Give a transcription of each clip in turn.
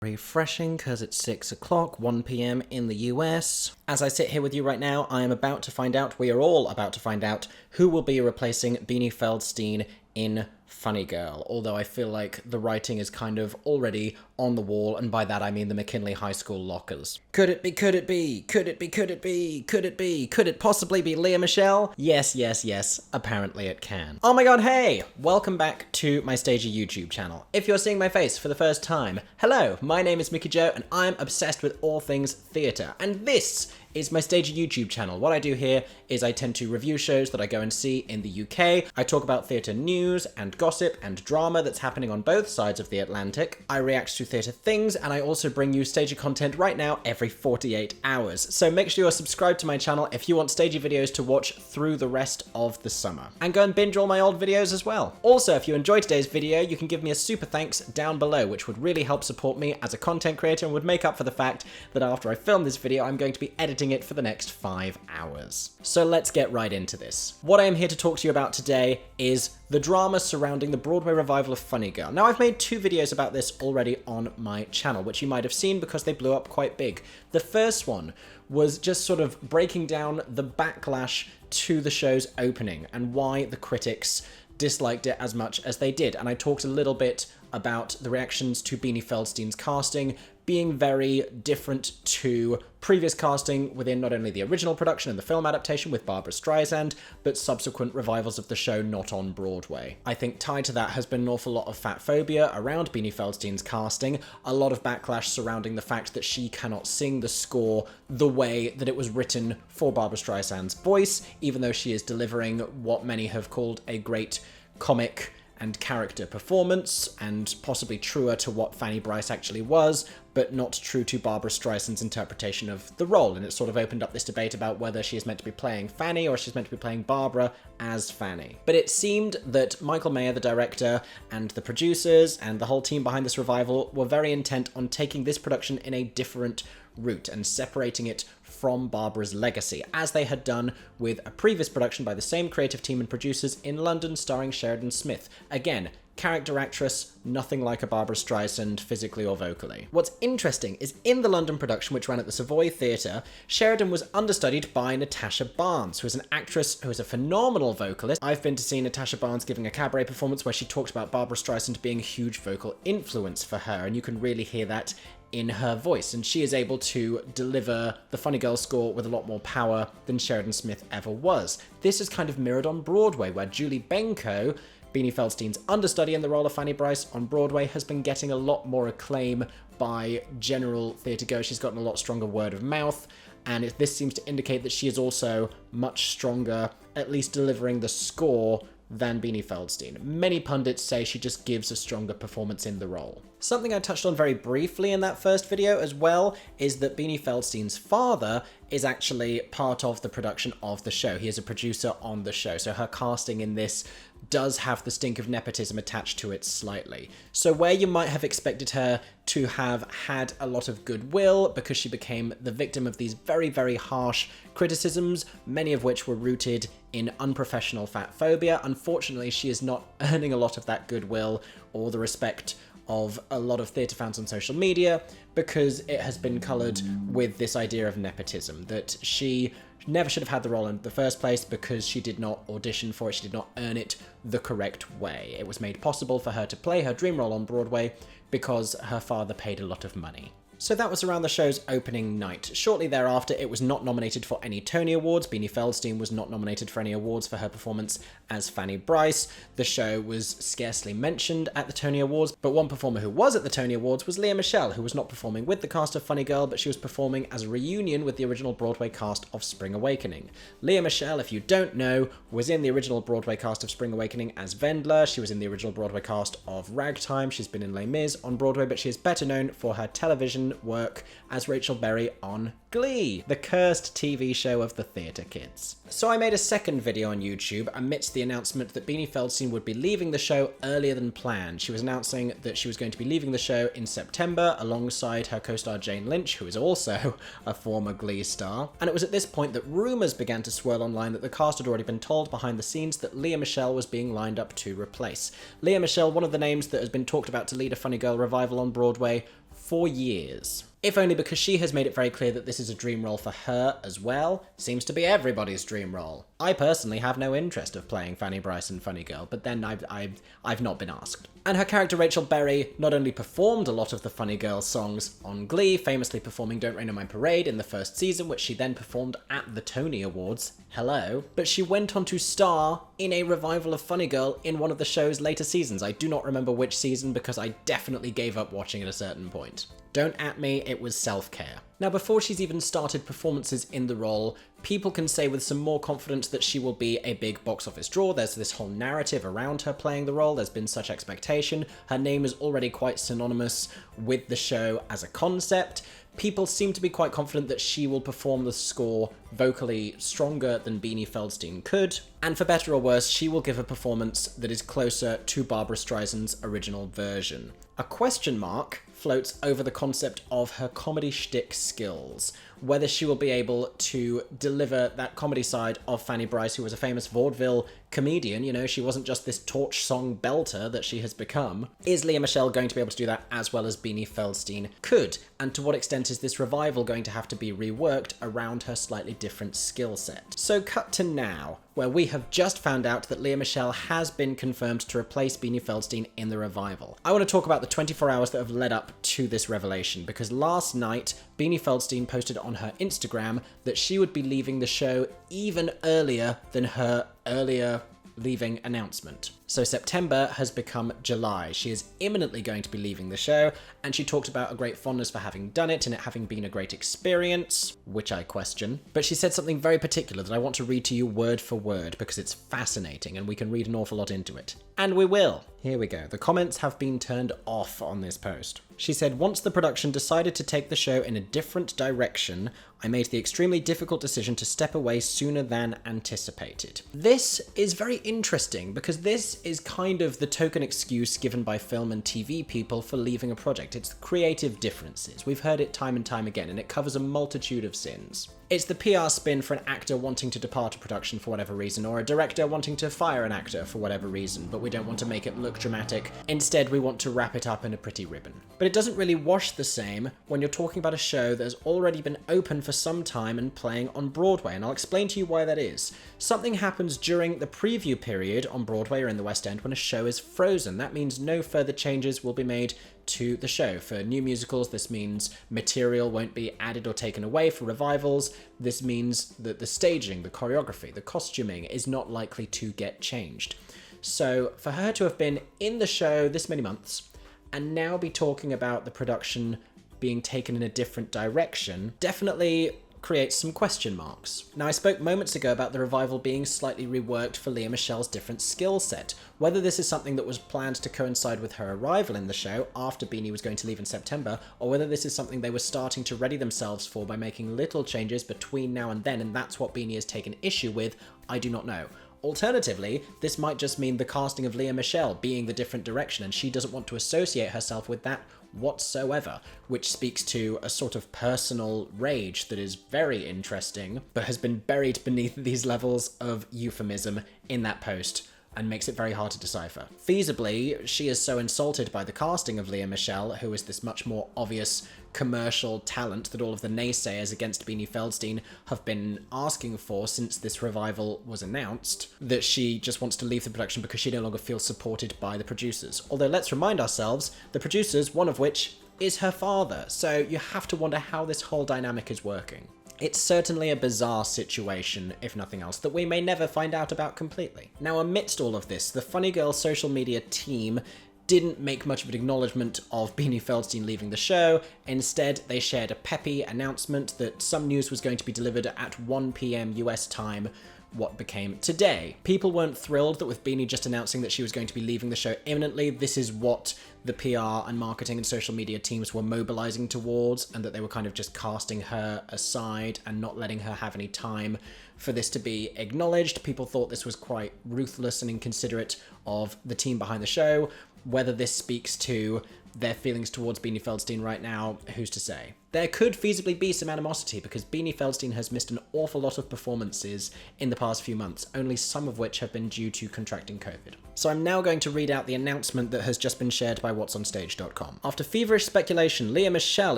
Refreshing because it's 6 o'clock, 1 p.m. in the US. As I sit here with you right now, I am about to find out, we are all about to find out, who will be replacing Beanie Feldstein in Funny Girl, although I feel like the writing is kind of already on the wall, and by that I mean the McKinley High School lockers. Could it be, could it be, could it be, could it be, could it be, could it possibly be Lea Michele? Yes, yes, yes, apparently it can. Oh my god, hey! Welcome back to my Stagia YouTube channel. If you're seeing my face for the first time, hello, my name is Mickey Joe, and I'm obsessed with all things theatre, and this is my Stagia YouTube channel. What I do here is I tend to review shows that I go and see in the UK. I talk about theatre news and gossip and drama that's happening on both sides of the Atlantic. I react to theatre things, and I also bring you Stagia content right now every 48 hours. So make sure you're subscribed to my channel if you want Stagia videos to watch through the rest of the summer. And go and binge all my old videos as well. Also, if you enjoyed today's video, you can give me a super thanks down below, which would really help support me as a content creator and would make up for the fact that after I film this video, I'm going to be editing it for the next 5 hours. So let's get right into this. What I am here to talk to you about today is the drama surrounding the Broadway revival of Funny Girl. Now, I've made 2 videos about this already on my channel, which you might have seen because they blew up quite big. The first one was just sort of breaking down the backlash to the show's opening and why the critics disliked it as much as they did. And I talked a little bit about the reactions to Beanie Feldstein's casting being very different to previous casting within not only the original production and the film adaptation with Barbra Streisand, but subsequent revivals of the show not on Broadway. I think tied to that has been an awful lot of fat phobia around Beanie Feldstein's casting, a lot of backlash surrounding the fact that she cannot sing the score the way that it was written for Barbra Streisand's voice, even though she is delivering what many have called a great comic and character performance, and possibly truer to what Fanny Brice actually was, but not true to Barbra Streisand's interpretation of the role. And it sort of opened up this debate about whether she is meant to be playing Fanny or she's meant to be playing Barbara as Fanny. But it seemed that Michael Mayer, the director, and the producers, and the whole team behind this revival were very intent on taking this production in a different route and separating it from Barbara's legacy, as they had done with a previous production by the same creative team and producers in London starring Sheridan Smith. Again, character actress, nothing like a Barbra Streisand physically or vocally. What's interesting is in the London production, which ran at the Savoy Theatre, Sheridan was understudied by Natasha Barnes, who is an actress who is a phenomenal vocalist. I've been to see Natasha Barnes giving a cabaret performance where she talked about Barbra Streisand being a huge vocal influence for her, and you can really hear that in her voice, and she is able to deliver the Funny Girl score with a lot more power than Sheridan Smith ever was. This is kind of mirrored on Broadway, where Julie Benko, Beanie Feldstein's understudy in the role of Fanny Brice on Broadway, has been getting a lot more acclaim by general theatre goers. She's gotten a lot stronger word of mouth, and this seems to indicate that she is also much stronger, at least delivering the score, than Beanie Feldstein. Many pundits say she just gives a stronger performance in the role. Something I touched on very briefly in that first video as well is that Beanie Feldstein's father is actually part of the production of the show. He is a producer on the show, so her casting in this does have the stink of nepotism attached to it slightly. So where you might have expected her to have had a lot of goodwill because she became the victim of these very, very harsh criticisms, many of which were rooted in unprofessional fat phobia, unfortunately she is not earning a lot of that goodwill or the respect of a lot of theatre fans on social media, because it has been coloured with this idea of nepotism, that she never should have had the role in the first place because she did not audition for it, she did not earn it the correct way. It was made possible for her to play her dream role on Broadway because her father paid a lot of money. So that was around the show's opening night. Shortly thereafter, it was not nominated for any Tony Awards. Beanie Feldstein was not nominated for any awards for her performance as Fanny Brice. The show was scarcely mentioned at the Tony Awards, but one performer who was at the Tony Awards was Lea Michele, who was not performing with the cast of Funny Girl, but she was performing as a reunion with the original Broadway cast of Spring Awakening. Lea Michele, if you don't know, was in the original Broadway cast of Spring Awakening as Vendler. She was in the original Broadway cast of Ragtime. She's been in Les Mis on Broadway, but she is better known for her television work as Rachel Berry on Glee, the cursed TV show of the theatre kids. So I made a second video on YouTube amidst the announcement that Beanie Feldstein would be leaving the show earlier than planned. She was announcing that she was going to be leaving the show in September alongside her co-star Jane Lynch, who is also a former Glee star. And it was at this point that rumours began to swirl online that the cast had already been told behind the scenes that Lea Michele was being lined up to replace. Lea Michele, one of the names that has been talked about to lead a Funny Girl revival on Broadway for years. If only because she has made it very clear that this is a dream role for her as well. Seems to be everybody's dream role. I personally have no interest of playing Fanny Bryce in Funny Girl, but then I've not been asked. And her character Rachel Berry not only performed a lot of the Funny Girl songs on Glee, famously performing Don't Rain on My Parade in the first season, which she then performed at the Tony Awards, hello, but she went on to star in a revival of Funny Girl in one of the show's later seasons. I do not remember which season because I definitely gave up watching at a certain point. Don't at me, it was self-care. Now, before she's even started performances in the role, people can say with some more confidence that she will be a big box office draw. There's this whole narrative around her playing the role. There's been such expectation. Her name is already quite synonymous with the show as a concept. People seem to be quite confident that she will perform the score vocally stronger than Beanie Feldstein could. And for better or worse, she will give a performance that is closer to Barbra Streisand's original version. A question mark floats over the concept of her comedy shtick skills, whether she will be able to deliver that comedy side of Fanny Bryce, who was a famous vaudeville comedian. You know, she wasn't just this torch song belter that she has become. Is Lea Michele going to be able to do that as well as Beanie Feldstein could? And to what extent is this revival going to have to be reworked around her slightly different skill set? So cut to now, where we have just found out that Lea Michele has been confirmed to replace Beanie Feldstein in the revival. I want to talk about the 24 hours that have led up to this revelation, because last night, Beanie Feldstein posted on her Instagram that she would be leaving the show even earlier than her earlier leaving announcement. So September has become July. She is imminently going to be leaving the show, and she talked about a great fondness for having done it and it having been a great experience, which I question. But she said something very particular that I want to read to you word for word because it's fascinating and we can read an awful lot into it. And we will. Here we go. The comments have been turned off on this post. She said, once the production decided to take the show in a different direction, I made the extremely difficult decision to step away sooner than anticipated. This is very interesting because this is kind of the token excuse given by film and TV people for leaving a project. It's creative differences. We've heard it time and time again, and it covers a multitude of sins. It's the PR spin for an actor wanting to depart a production for whatever reason, or a director wanting to fire an actor for whatever reason, but we don't want to make it look dramatic. Instead, we want to wrap it up in a pretty ribbon. But it doesn't really wash the same when you're talking about a show that has already been open for some time and playing on Broadway, and I'll explain to you why that is. Something happens during the preview period on Broadway or in the West End when a show is frozen. That means no further changes will be made to the show. For new musicals, this means material won't be added or taken away. For revivals, this means that the staging, the choreography, the costuming is not likely to get changed. So for her to have been in the show this many months and now be talking about the production being taken in a different direction definitely creates some question marks. Now, I spoke moments ago about the revival being slightly reworked for Lea Michele's different skill set. Whether this is something that was planned to coincide with her arrival in the show after Beanie was going to leave in September, or whether this is something they were starting to ready themselves for by making little changes between now and then, and that's what Beanie has taken issue with, I do not know. Alternatively, this might just mean the casting of Lea Michele being the different direction, and she doesn't want to associate herself with that whatsoever, which speaks to a sort of personal rage that is very interesting, but has been buried beneath these levels of euphemism in that post and makes it very hard to decipher. Feasibly, she is so insulted by the casting of Lea Michele, who is this much more obvious commercial talent that all of the naysayers against Beanie Feldstein have been asking for since this revival was announced, that she just wants to leave the production because she no longer feels supported by the producers. Although let's remind ourselves, the producers, one of which is her father, so you have to wonder how this whole dynamic is working. It's certainly a bizarre situation, if nothing else, that we may never find out about completely. Now, amidst all of this, the Funny Girl social media team didn't make much of an acknowledgement of Beanie Feldstein leaving the show. Instead, they shared a peppy announcement that some news was going to be delivered at 1 p.m. US time, what became today. People weren't thrilled that with Beanie just announcing that she was going to be leaving the show imminently, this is what the PR and marketing and social media teams were mobilizing towards, and that they were kind of just casting her aside and not letting her have any time for this to be acknowledged. People thought this was quite ruthless and inconsiderate of the team behind the show. Whether this speaks to their feelings towards Beanie Feldstein right now, who's to say? There could feasibly be some animosity because Beanie Feldstein has missed an awful lot of performances in the past few months, only some of which have been due to contracting COVID. So I'm now going to read out the announcement that has just been shared by whatsonstage.com. After feverish speculation, Lea Michele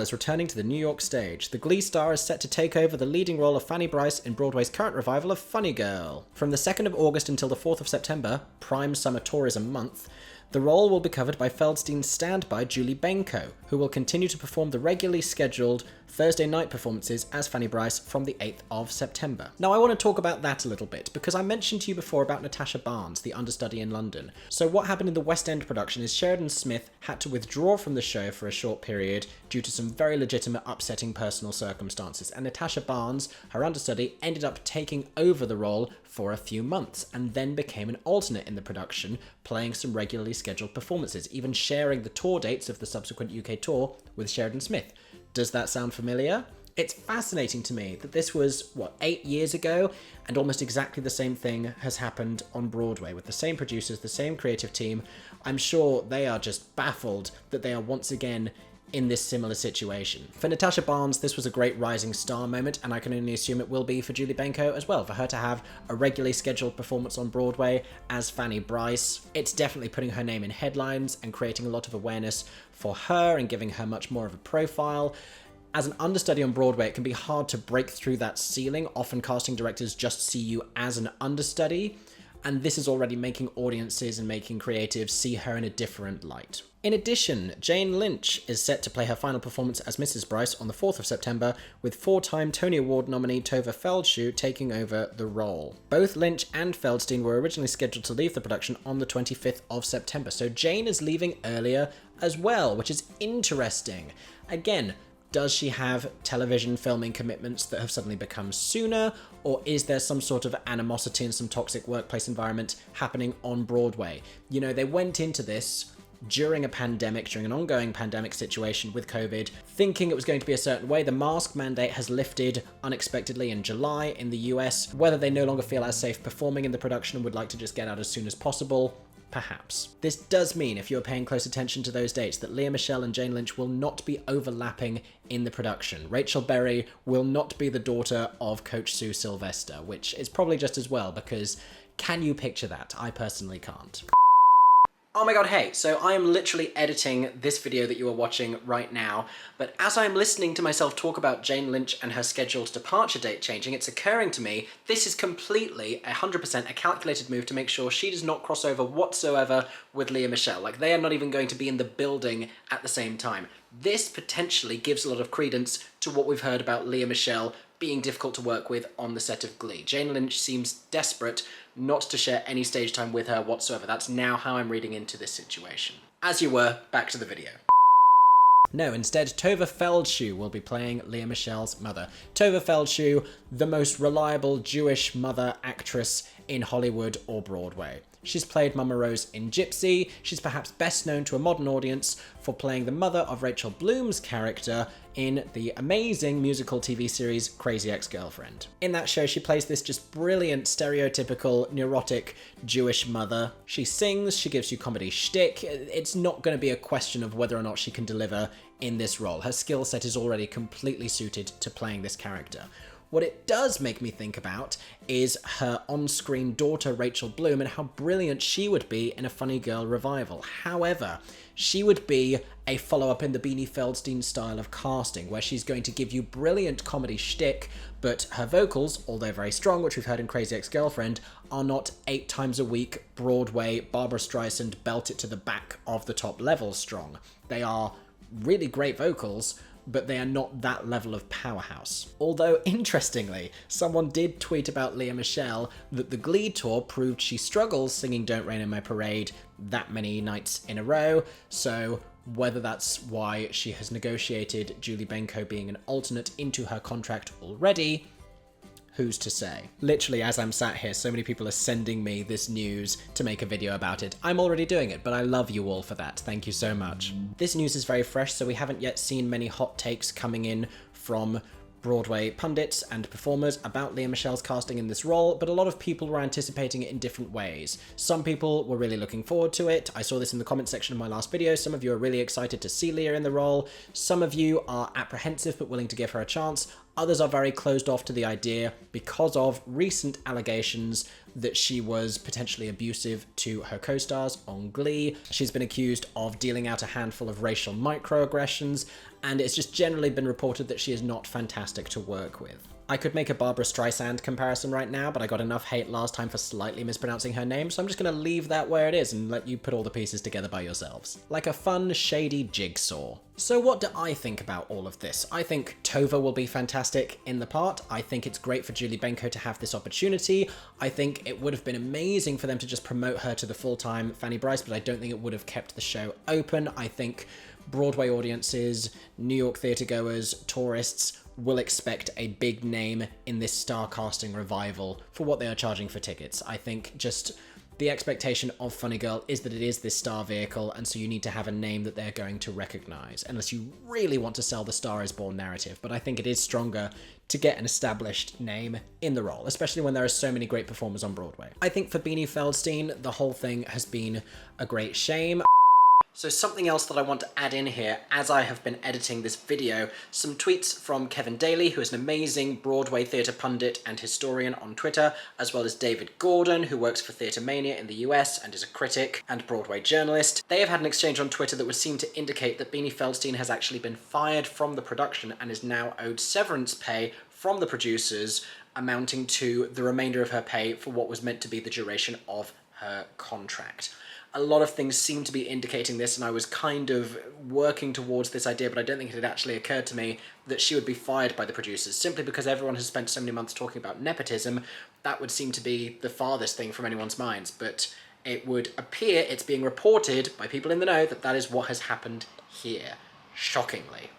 is returning to the New York stage. The Glee star is set to take over the leading role of Fanny Brice in Broadway's current revival of Funny Girl. From the 2nd of August until the 4th of September, prime summer tourism month, the role will be covered by Feldstein's standby Julie Benko, who will continue to perform the regularly scheduled Thursday night performances as Fanny Brice from the 8th of September. Now I want to talk about that a little bit, because I mentioned to you before about Natasha Barnes, the understudy in London. So what happened in the West End production is Sheridan Smith had to withdraw from the show for a short period due to some very legitimate upsetting personal circumstances, and Natasha Barnes, her understudy, ended up taking over the role for a few months, and then became an alternate in the production, playing some regularly scheduled performances, even sharing the tour dates of the subsequent UK tour with Sheridan Smith. Does that sound familiar? It's fascinating to me that this was, 8 years ago, and almost exactly the same thing has happened on Broadway with the same producers, the same creative team. I'm sure they are just baffled that they are once again in this similar situation. For Natasha Barnes, this was a great rising star moment, and I can only assume it will be for Julie Benko as well, for her to have a regularly scheduled performance on Broadway as Fanny Brice. It's definitely putting her name in headlines and creating a lot of awareness for her and giving her much more of a profile. As an understudy on Broadway, it can be hard to break through that ceiling. Often casting directors just see you as an understudy, and this is already making audiences and making creatives see her in a different light. In addition, Jane Lynch is set to play her final performance as Mrs. Brice on the 4th of September, with 4-time Tony Award nominee Tove Feldshuh taking over the role. Both Lynch and Feldstein were originally scheduled to leave the production on the 25th of September, so Jane is leaving earlier as well, which is interesting. Again, does she have television filming commitments that have suddenly become sooner, or is there some sort of animosity and some toxic workplace environment happening on Broadway? You know, they went into this during a pandemic, during an ongoing pandemic situation with COVID, thinking it was going to be a certain way. The mask mandate has lifted unexpectedly in July in the US. Whether they no longer feel as safe performing in the production and would like to just get out as soon as possible, perhaps. This does mean, if you're paying close attention to those dates, that Lea Michele and Jane Lynch will not be overlapping in the production. Rachel Berry will not be the daughter of Coach Sue Sylvester, which is probably just as well, because can you picture that? I personally can't. Oh my god, hey, so I am literally editing this video that you are watching right now, but as I'm listening to myself talk about Jane Lynch and her scheduled departure date changing, it's occurring to me this is completely 100% a calculated move to make sure she does not cross over whatsoever with Lea Michele. Like, they are not even going to be in the building at the same time. This potentially gives a lot of credence to what we've heard about Lea Michele being difficult to work with on the set of Glee. Jane Lynch seems desperate not to share any stage time with her whatsoever. That's now how I'm reading into this situation. As you were, back to the video. No, instead, Tove Feldshuh will be playing Lea Michele's mother. Tove Feldshuh, the most reliable Jewish mother actress in Hollywood or Broadway. She's played Mama Rose in Gypsy. She's perhaps best known to a modern audience for playing the mother of Rachel Bloom's character in the amazing musical TV series Crazy Ex-Girlfriend. In that show, she plays this just brilliant, stereotypical, neurotic Jewish mother. She sings, she gives you comedy shtick. It's not going to be a question of whether or not she can deliver in this role. Her skill set is already completely suited to playing this character. What it does make me think about is her on-screen daughter, Rachel Bloom, and how brilliant she would be in a Funny Girl revival. However, she would be a follow-up in the Beanie Feldstein style of casting, where she's going to give you brilliant comedy shtick, but her vocals, although very strong, which we've heard in Crazy Ex-Girlfriend, are not 8 times a week Broadway Barbra Streisand belt it to the back of the top level strong. They are really great vocals, but they are not that level of powerhouse. Although, interestingly, someone did tweet about Lea Michele that the Glee tour proved she struggles singing Don't Rain on My Parade that many nights in a row, so whether that's why she has negotiated Julie Benko being an alternate into her contract already, who's to say? Literally, as I'm sat here, so many people are sending me this news to make a video about it. I'm already doing it, but I love you all for that. Thank you so much. This news is very fresh, so we haven't yet seen many hot takes coming in from Broadway pundits and performers about Lea Michele's casting in this role, but a lot of people were anticipating it in different ways. Some people were really looking forward to it. I saw this in the comment section of my last video. Some of you are really excited to see Lea in the role. Some of you are apprehensive but willing to give her a chance. Others are very closed off to the idea because of recent allegations that she was potentially abusive to her co-stars on Glee. She's been accused of dealing out a handful of racial microaggressions, and it's just generally been reported that she is not fantastic to work with. I could make a Barbra Streisand comparison right now, but I got enough hate last time for slightly mispronouncing her name, so I'm just going to leave that where it is and let you put all the pieces together by yourselves. Like a fun, shady jigsaw. So what do I think about all of this? I think Tova will be fantastic in the part. I think it's great for Julie Benko to have this opportunity. I think it would have been amazing for them to just promote her to the full-time Fanny Bryce, but I don't think it would have kept the show open. I think Broadway audiences, New York theatre goers, tourists will expect a big name in this star casting revival for what they are charging for tickets. I think just the expectation of Funny Girl is that it is this star vehicle, and so you need to have a name that they're going to recognise, unless you really want to sell the Star is Born narrative. But I think it is stronger to get an established name in the role, especially when there are so many great performers on Broadway. I think for Beanie Feldstein, the whole thing has been a great shame. So something else that I want to add in here, as I have been editing this video, some tweets from Kevin Daly, who is an amazing Broadway theatre pundit and historian on Twitter, as well as David Gordon, who works for Theatre Mania in the US and is a critic and Broadway journalist. They have had an exchange on Twitter that would seem to indicate that Beanie Feldstein has actually been fired from the production and is now owed severance pay from the producers, amounting to the remainder of her pay for what was meant to be the duration of her contract. A lot of things seem to be indicating this, and I was kind of working towards this idea, but I don't think it had actually occurred to me that she would be fired by the producers, simply because everyone has spent so many months talking about nepotism. That would seem to be the farthest thing from anyone's minds, but it would appear, it's being reported by people in the know, that that is what has happened here. Shockingly.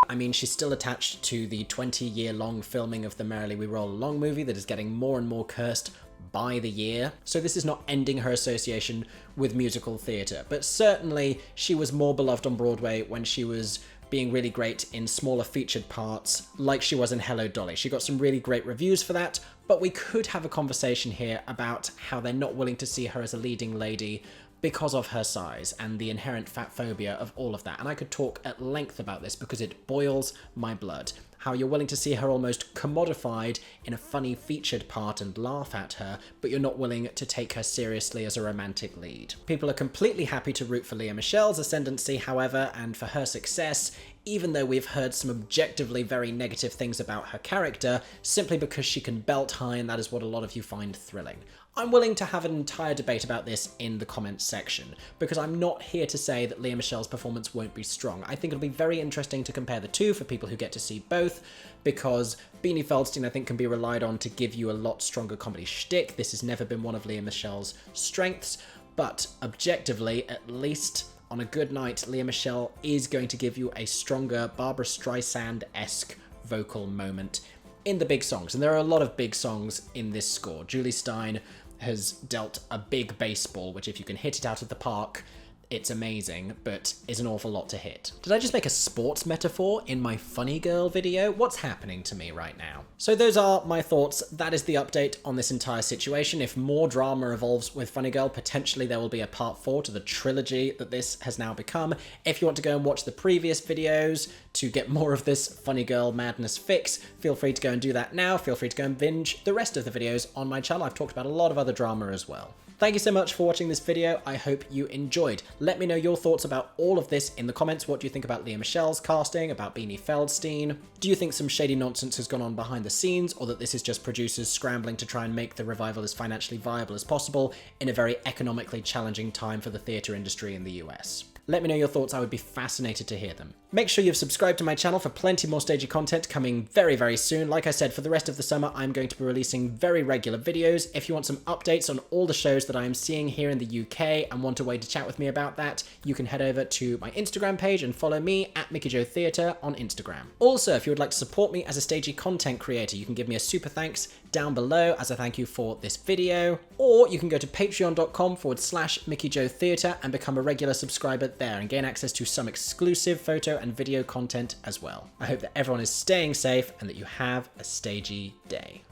I mean, she's still attached to the 20-year-long filming of the Merrily We Roll Along movie that is getting more and more cursed by the year. So this is not ending her association with musical theatre, but certainly she was more beloved on Broadway when she was being really great in smaller featured parts, like she was in Hello Dolly. She got some really great reviews for that, but we could have a conversation here about how they're not willing to see her as a leading lady because of her size and the inherent fat phobia of all of that. And I could talk at length about this because it boils my blood. How you're willing to see her almost commodified in a funny featured part and laugh at her, but you're not willing to take her seriously as a romantic lead. People are completely happy to root for Lea Michele's ascendancy, however, and for her success, even though we've heard some objectively very negative things about her character, simply because she can belt high, and that is what a lot of you find thrilling. I'm willing to have an entire debate about this in the comments section, because I'm not here to say that Lea Michele's performance won't be strong. I think it'll be very interesting to compare the two for people who get to see both, because Beanie Feldstein, I think, can be relied on to give you a lot stronger comedy shtick. This has never been one of Lea Michele's strengths, but objectively, at least on a good night, Lea Michele is going to give you a stronger Barbra Streisand-esque vocal moment in the big songs. And there are a lot of big songs in this score. Julie Stein has dealt a big baseball, which if you can hit it out of the park, it's amazing, but is an awful lot to hit. Did I just make a sports metaphor in my Funny Girl video? What's happening to me right now? So those are my thoughts. That is the update on this entire situation. If more drama evolves with Funny Girl, potentially there will be a part 4 to the trilogy that this has now become. If you want to go and watch the previous videos to get more of this Funny Girl madness fix, feel free to go and do that now. Feel free to go and binge the rest of the videos on my channel. I've talked about a lot of other drama as well. Thank you so much for watching this video. I hope you enjoyed. Let me know your thoughts about all of this in the comments. What do you think about Lea Michele's casting, about Beanie Feldstein? Do you think some shady nonsense has gone on behind the scenes, or that this is just producers scrambling to try and make the revival as financially viable as possible in a very economically challenging time for the theatre industry in the US? Let me know your thoughts. I would be fascinated to hear them. Make sure you've subscribed to my channel for plenty more stagey content coming very, very soon. Like I said, for the rest of the summer, I'm going to be releasing very regular videos. If you want some updates on all the shows that I am seeing here in the UK and want a way to chat with me about that, you can head over to my Instagram page and follow me at Mickey Jo Theatre on Instagram. Also, if you would like to support me as a stagey content creator, you can give me a super thanks down below as a thank you for this video, or you can go to patreon.com/Mickey Jo Theatre and become a regular subscriber there and gain access to some exclusive photo and video content as well. I hope that everyone is staying safe and that you have a stagey day.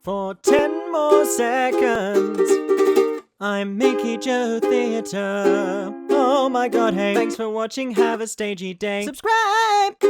For 10 more seconds, I'm Mickey Joe Theatre. Oh my god, hey. Thanks for watching, have a stagey day. Subscribe!